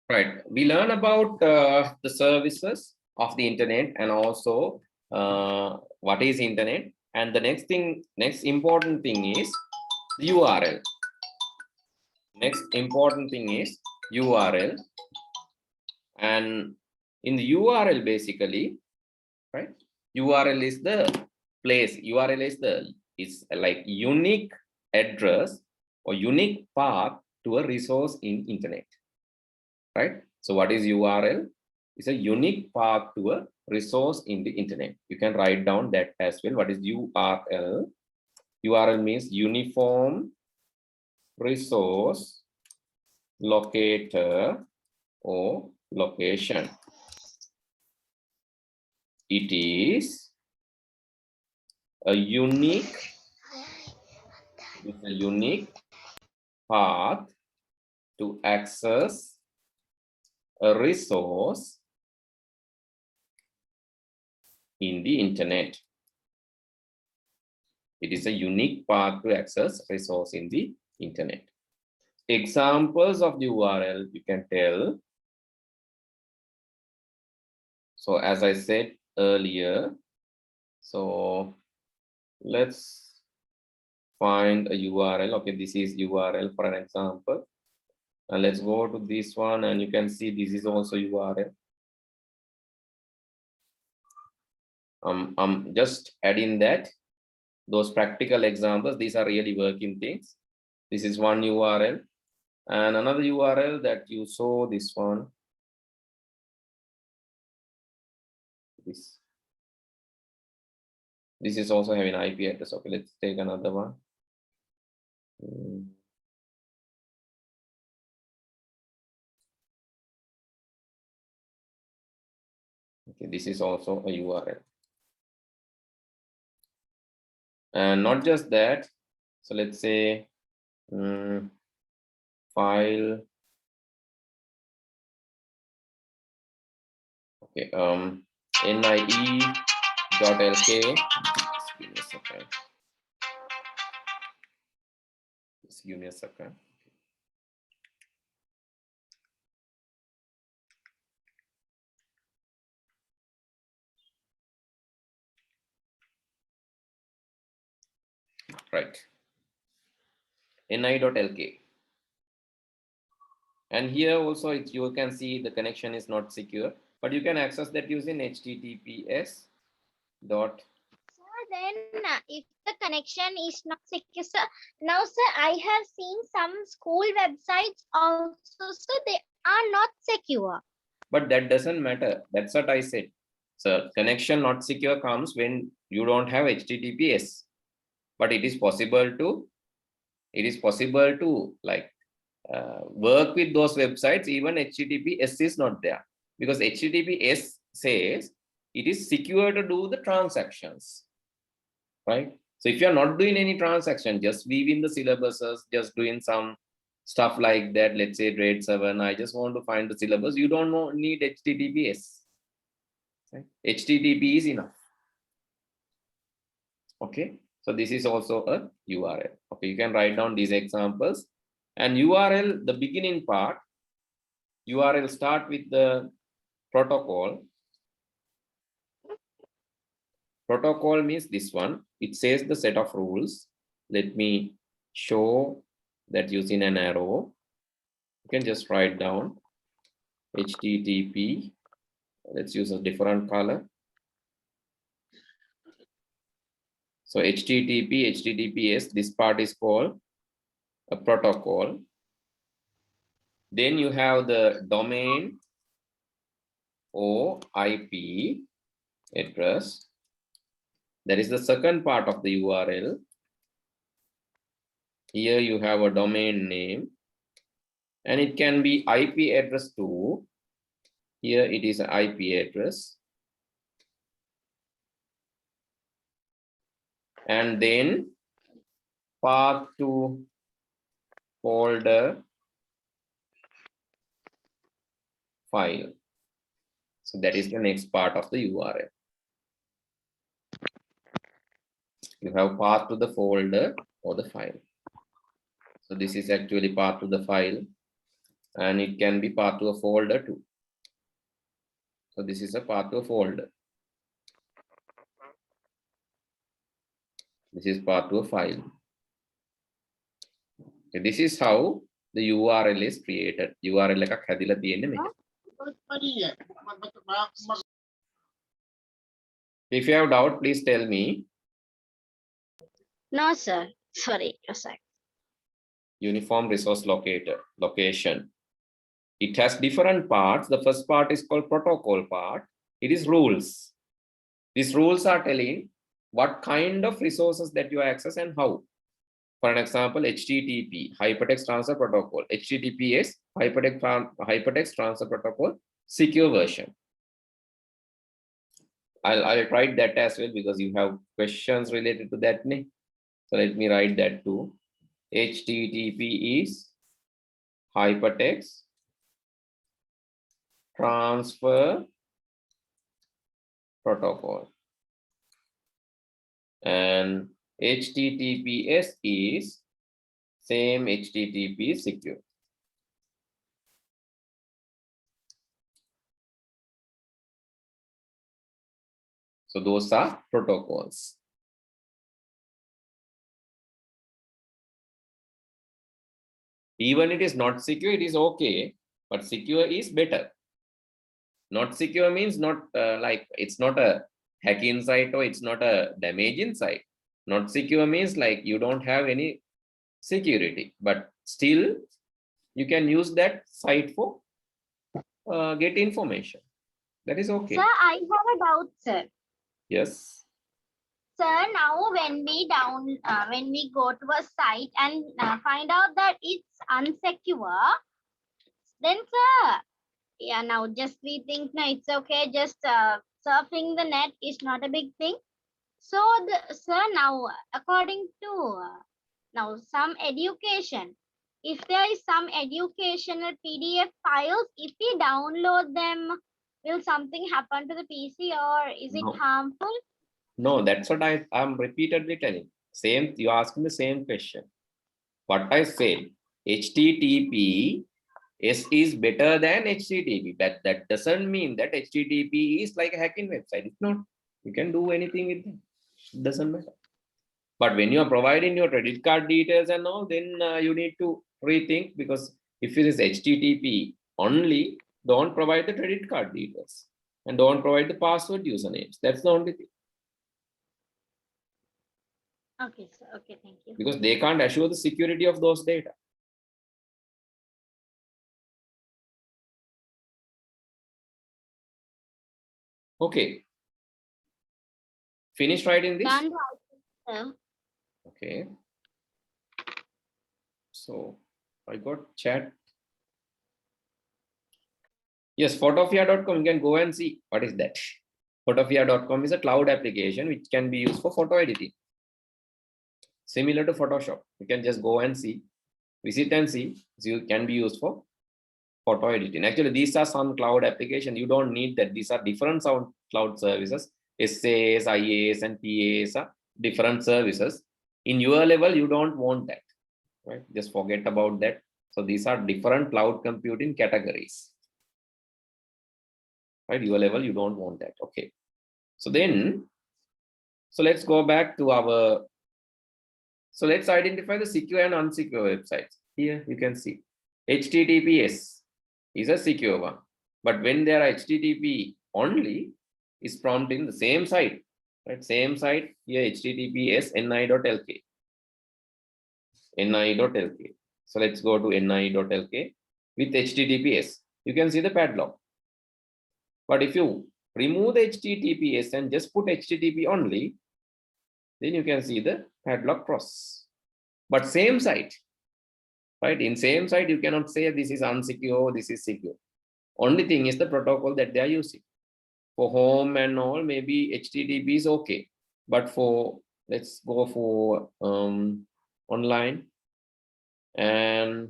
Right. We learn about the services of the internet and also what is internet. And the next important thing is the URL. Next important thing is URL. And in the URL, basically, right? URL is the place. URL is like unique address or unique path to a resource in internet. Right? So what is URL? It's a unique path to a resource in the internet. You can write down that as well. What is URL? URL means uniform resource locator or location. It is a unique path to access a resource in the internet. It is a unique path to access resource in the internet. Examples of the URL you can tell. So as I said earlier, so let's find a URL. Okay, this is URL for an example. And let's go to this one, and you can see this is also URL. I'm just adding that those practical examples. These are really working things. This is one URL, and another URL that you saw. This one. This is also having IP address. Okay, let's take another one. Okay, this is also a URL. And not just that. So let's say file. Okay, MIEEE.lk. Just give me a second. Just give me a second. Right. ni.lk. And here also you can see the connection is not secure, but you can access that using https dot. Then if the connection is not secure, sir, now sir, I have seen some school websites also, so they are not secure. But that doesn't matter. That's what I said. So connection not secure comes when you don't have https, but it is possible to like work with those websites even https is not there, because https says it is secure to do the transactions, right? So if you're not doing any transaction, just viewing the syllabuses, just doing some stuff like that, let's say grade 7, I just want to find the syllabus, you don't need https, right? HTTP is enough. Okay, so this is also a URL. Okay, you can write down these examples. And URL, the beginning part, URL start with the protocol. Protocol means this one. It says the set of rules. Let me show that using an arrow. You can just write down HTTP. Let's use a different color. So HTTP, HTTPS, this part is called a protocol. Then you have the domain or IP address. That is the second part of the URL. Here you have a domain name, and it can be IP address too. Here it is an IP address. And then path to folder file. So that is the next part of the URL. You have path to the folder or the file. So this is actually path to the file. and it can be path to a folder too. So this is a path to a folder. This is path to a file. Okay, this is how the URL is created. URL එකක් හැදිලා තියෙන්නේ මෙහෙම. If you have doubt, please tell me. No, sir. Sorry. Sorry. Uniform resource location. It has different parts. The first part is called protocol part. It is rules. These rules are telling what kind of resources that you access and how. For an example, HTTP, Hypertext Transfer Protocol, HTTPS, Hypertext Transfer Protocol, secure version. I'll write that as well because you have questions related to that. So let me write that too. HTTP is Hypertext Transfer Protocol. And HTTPS is same HTTP secure. So those are protocols. Even it is not secure, it is okay, but secure is better. Not secure means not like it's not a hacking site or it's not a damaging site. Not secure means like you don't have any security, but still you can use that site for get information. That is okay. Sir, I have a doubt, sir. Yes. Sir, now when we go to a site and find out that it's unsecure, then sir, yeah, now just we think no, it's okay. Just surfing the net is not a big thing. So, sir, now according to now some education, if there is some educational PDF files, if we download them, will something happen to the PC or is it harmful? No, that's what I'm repeatedly telling. Same, you asking the same question. What I said, HTTPS is better than HTTP. That doesn't mean that HTTP is like a hacking website. It's not. You can do anything with it. It doesn't matter. But when you are providing your credit card details and all, then you need to rethink, because if it is HTTP only, don't provide the credit card details and don't provide the password usernames. That's the only thing. Okay, sir. Okay, thank you. Because they can't assure the security of those data. Okay. Finish writing this? Done, sir. Okay. So I got chat. Yes, photofia.com, you can go and see what is that. Photofia.com is a cloud application which can be used for photo editing. Similar to Photoshop. You can just go and see, visit and see. So you can be used for photo editing. Actually, these are some cloud applications. You don't need that. These are different sound cloud services. SAS, IAS, and PAS are different services. In your level, you don't want that, right? Just forget about that. So these are different cloud computing categories, right? Your level, you don't want that. Okay. So then, so let's go back to our, so let's identify the secure and unsecure websites. Here you can see HTTPS is a secure one, but when there are HTTP only, is prompting the same site, right? Same site here, HTTPS ni.lk. ni.lk. So let's go to ni.lk with HTTPS. You can see the padlock. But if you remove the HTTPS and just put HTTP only, then you can see the padlock process. But same site, right? In same site, you cannot say this is unsecure, this is secure. Only thing is the protocol that they are using. For home and all, maybe HTTP is okay. But for, let's go for online. And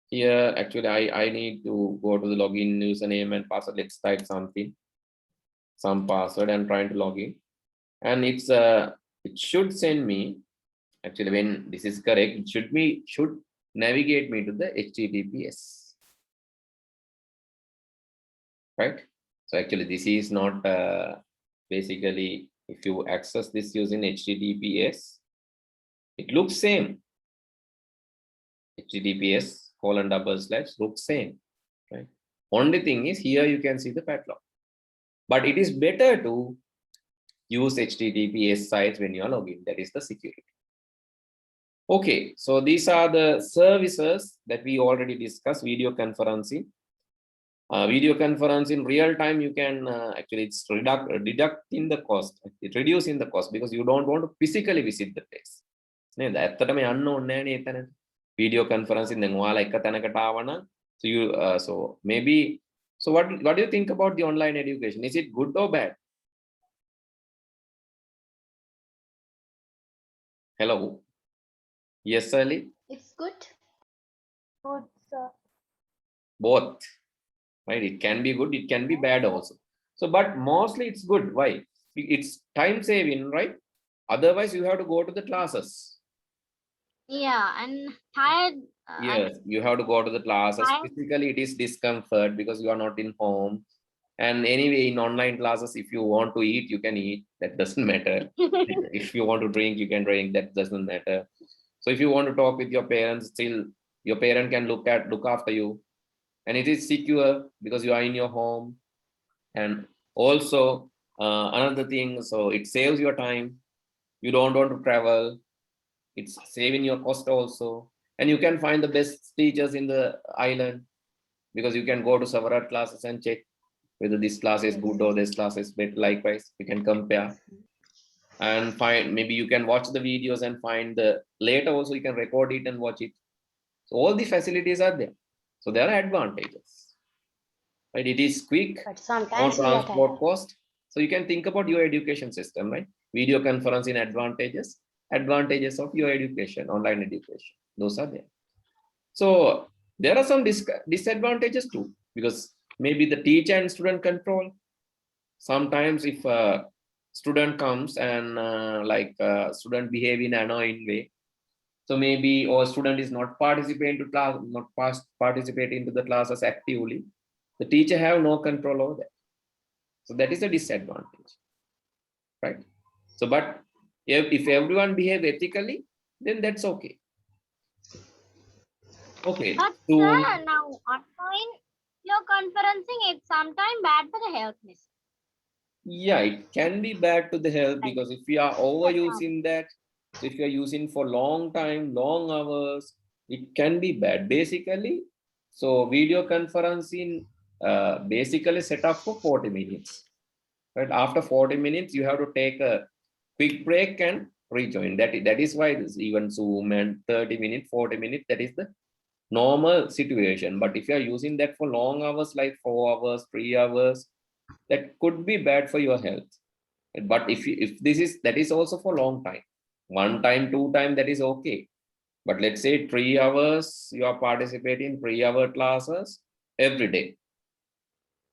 here, actually, I need to go to the login username and password. Let's type something, some password, and trying to log in. And it's it should send me, actually, when this is correct, it should navigate me to the HTTPS. Right? So actually this is not basically, if you access this using HTTPS, it looks same. HTTPS:// looks same, right? Only thing is here you can see the padlock. But it is better to use HTTPS sites when you are logging. That is the security. Okay, so these are the services that we already discussed. Video conferencing. Video conference in real time, you can actually it's deducting the cost. It reducing the cost because you don't want to physically visit the place. Video conferencing so you so maybe so what do you think about the online education? Is it good or bad? Hello. Yes, Ali. It's good. Good, sir. Both. Right, it can be good, it can be bad also. So but mostly it's good. Why? It's time saving, right? Otherwise you have to go to the classes. Yeah, and tired. Yes, you have to go to the classes. Physically it is discomfort because you are not in home. And anyway, in online classes, if you want to eat, you can eat. That doesn't matter. If you want to drink, you can drink. That doesn't matter. So if you want to talk with your parents, still your parent can look after you. And it is secure because you are in your home. And also another thing, so it saves your time. You don't want to travel. It's saving your cost also. And you can find the best teachers in the island because you can go to several classes and check whether this class is good or this class is better. Likewise, you can compare and find, maybe you can watch the videos and find the later also you can record it and watch it. So all the facilities are there. So there are advantages. Right? It is quick, no transport cost. So you can think about your education system, right? Video conferencing advantages of your education, online education. Those are there. So there are some disadvantages too, because maybe the teacher and student control. Sometimes if a student comes and student behave in an annoying way, so maybe or student is not participating to class, participating to the classes actively, the teacher have no control over that. So that is a disadvantage, right? So but if everyone behave ethically, then that's okay. Okay. But so sir, now online your conferencing, it's sometimes bad for the health. yeah, it can be bad to the health because if we are overusing that, so if you are using for long time, long hours, it can be bad. Basically, so video conferencing basically set up for 40 minutes. Right? After 40 minutes, you have to take a quick break and rejoin. That is why this even Zoom and 30 minutes, 40 minutes, that is the normal situation. But if you are using that for long hours, like 4 hours, 3 hours, that could be bad for your health. But if this is, that is also for long time, 1 time, 2 time, that is okay. But let's say 3 hours you are participating 3-hour classes every day,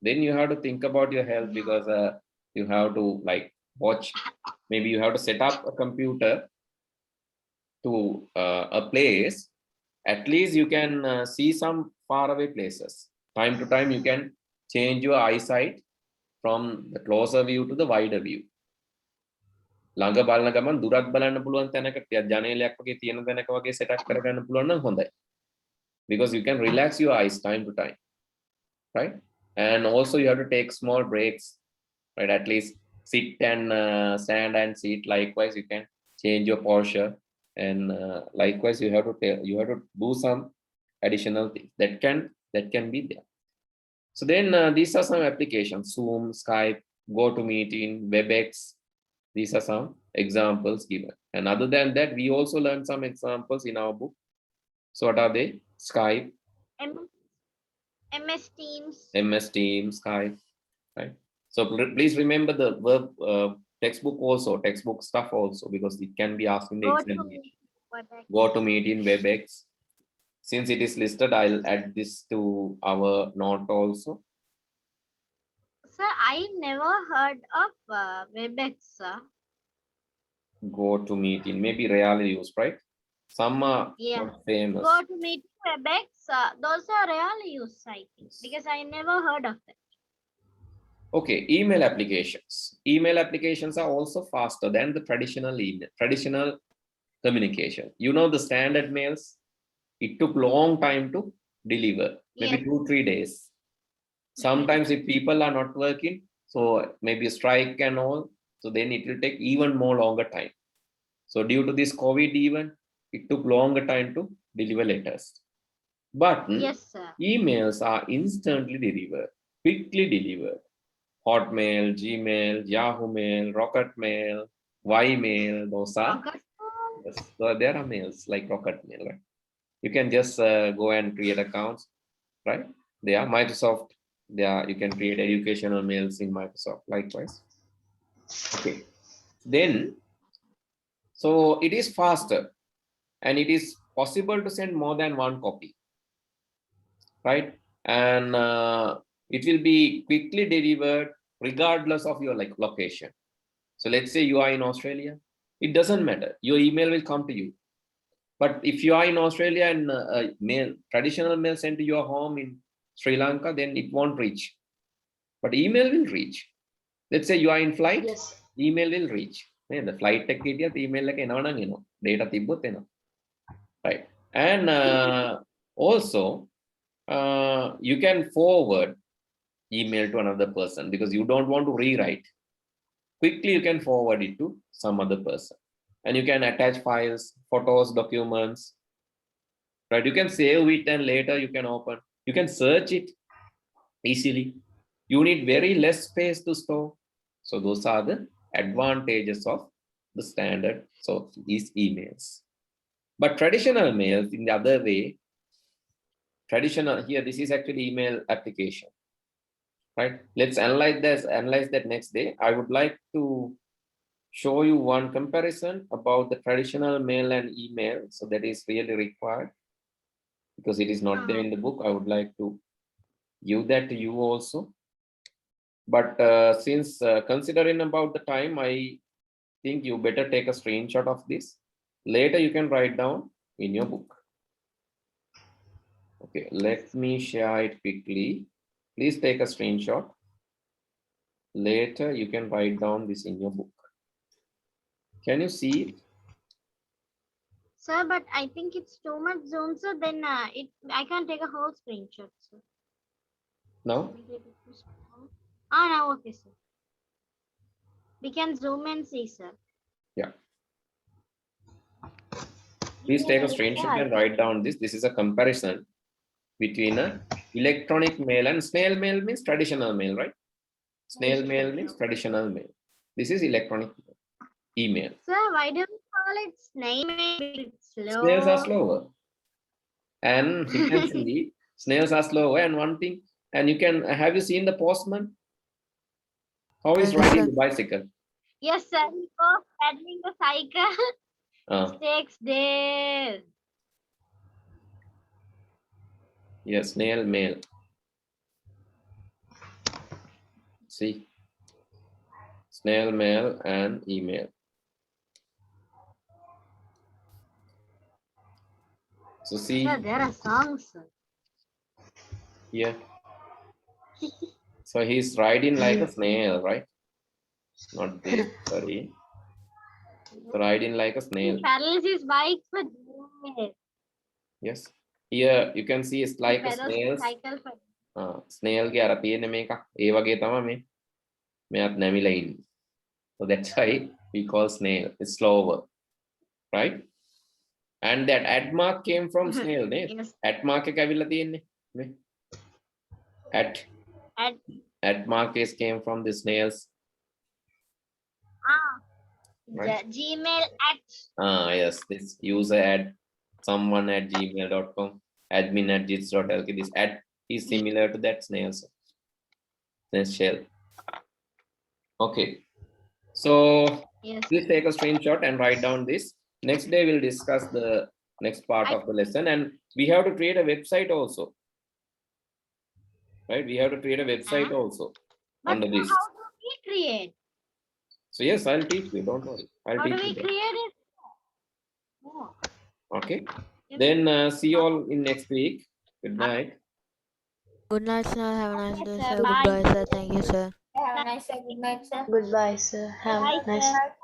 then you have to think about your health because you have to like watch, maybe you have to set up a computer to a place, at least you can see some faraway places. Time to time you can change your eyesight from the closer view to the wider view. ළඟ බලන ගමන් දුරක් බලන්න පුළුවන් තැනක ටිකක් ජනේලයක් වගේ තියෙන තැනක වගේ සෙටප් කරගන්න පුළුවන් නම් හොඳයි. Because you can relax your eyes time to time, right? And also you have to take small breaks, right? At least sit and stand and sit. Likewise, you can change your posture, and likewise you have to do some additional things that can be there. So then these are some applications: Zoom, Skype, GoToMeeting, WebEx. These are some examples given. And other than that, we also learned some examples in our book. So what are they? Skype, MS Teams, Skype, right? So please remember the verb textbook also, textbook stuff also, because it can be asked in the exam. GoToMeeting, WebEx. Since it is listed, I'll add this to our note also. Sir, I never heard of WebEx, sir. GoToMeeting, maybe rarely used, right? Some are Yeah. not famous. Go to meeting WebEx. Those are rarely used, I think, because I never heard of it. Okay, email applications. Email applications are also faster than the traditional email, traditional communication. You know the standard mails, it took long time to deliver, maybe Yes. 2-3 days. Sometimes if people are not working, so maybe strike and all, so then it will take even more longer time. So due to this COVID event, it took longer time to deliver letters. But Yes, sir. emails are instantly delivered, quickly delivered. Hotmail, Gmail, Yahoo Mail, Rocket Mail, Ymail, those are, Okay. yes, so there are mails like Rocket Mail, right? You can just go and create accounts, right? They are Microsoft, they are, you can create educational mails in Microsoft, likewise. Okay, then, so it is faster and it is possible to send more than one copy, right? And it will be quickly delivered regardless of your like location. So let's say you are in Australia, it doesn't matter, your email will come to you. But if you are in Australia and mail, traditional mail sent to your home in Sri Lanka, then it won't reach. But email will reach. Let's say you are in flight, Yes. email will reach. The flight එක හිටියත් email එක එනවා නම් එනවා. Data තිබ්බොත් එනවා. Right. And also, you can forward email to another person because you don't want to rewrite. Quickly, you can forward it to some other person. And you can attach files, photos, documents, right? You can save it and later you can open. You can search it easily. You need very less space to store. So those are the advantages of the standard, so these emails. But traditional mails in the other way, traditional here, this is actually email application, right? Let's analyze that next day. I would like to show you one comparison about the traditional mail and email. So that is really required because it is not there in the book. I would like to give that to you also. But since considering about the time, I think you better take a screenshot of this. Later you can write down in your book. Okay, let me share it quickly. Please take a screenshot. Later you can write down this in your book. Can you see it? Sir, but I think it's too much zoom, so then I can't take a whole screenshot, sir. No? Now okay, sir. We can zoom and see, sir. Yeah. Please take a screenshot and write down this. This is a comparison between a electronic mail and snail mail means traditional mail, right? Snail mail means traditional mail. This is electronic email. Sir, why do we call it snail mail? It's slow. Snails are slower. And you can see snails are slower. And one thing, and you can, have you seen the postman? How is riding the bicycle? Yes, sir. He goes pedaling the cycle. It takes days. Yes, snail mail. See, snail mail and email. So see, Sir, there are songs, sir. Yeah. So he's riding like a snail, right? Not this, sorry. Riding like a snail. He pedals his bike for days. Yes. Here you can see it's like a Pedals snail. cycle for Snail ගේ අර තියෙන මේක ඒ වගේ තමයි මේ. මෙයාත් නැමිලා ඉන්නේ. So that's why we call snail. It's slower, right? And that at mark came from snail, ne? Yes. At mark එක ඇවිල්ලා තියෙන්නේ. නේ? At mark is came from the snails. Right? Gmail at. Yes, this user at someone at gmail.com, admin at jits.lk. This at is similar to that snail shell. Okay, so Yes. please take a screenshot and write down this. Next day we'll discuss the next part of the lesson, and we have to create a website also. Right? We have to create a website also under this. How do we create? So yes, I'll teach you. Don't worry. I'll How do teach we you that. create it? Oh. Okay. Yes. Then see you all in next week. Good night. Good night, sir. Have a nice day, sir. sir. Bye. Goodbye, sir. Thank you, sir. Have a nice day. Good night, sir. Goodbye, sir. Have Bye, a nice sir.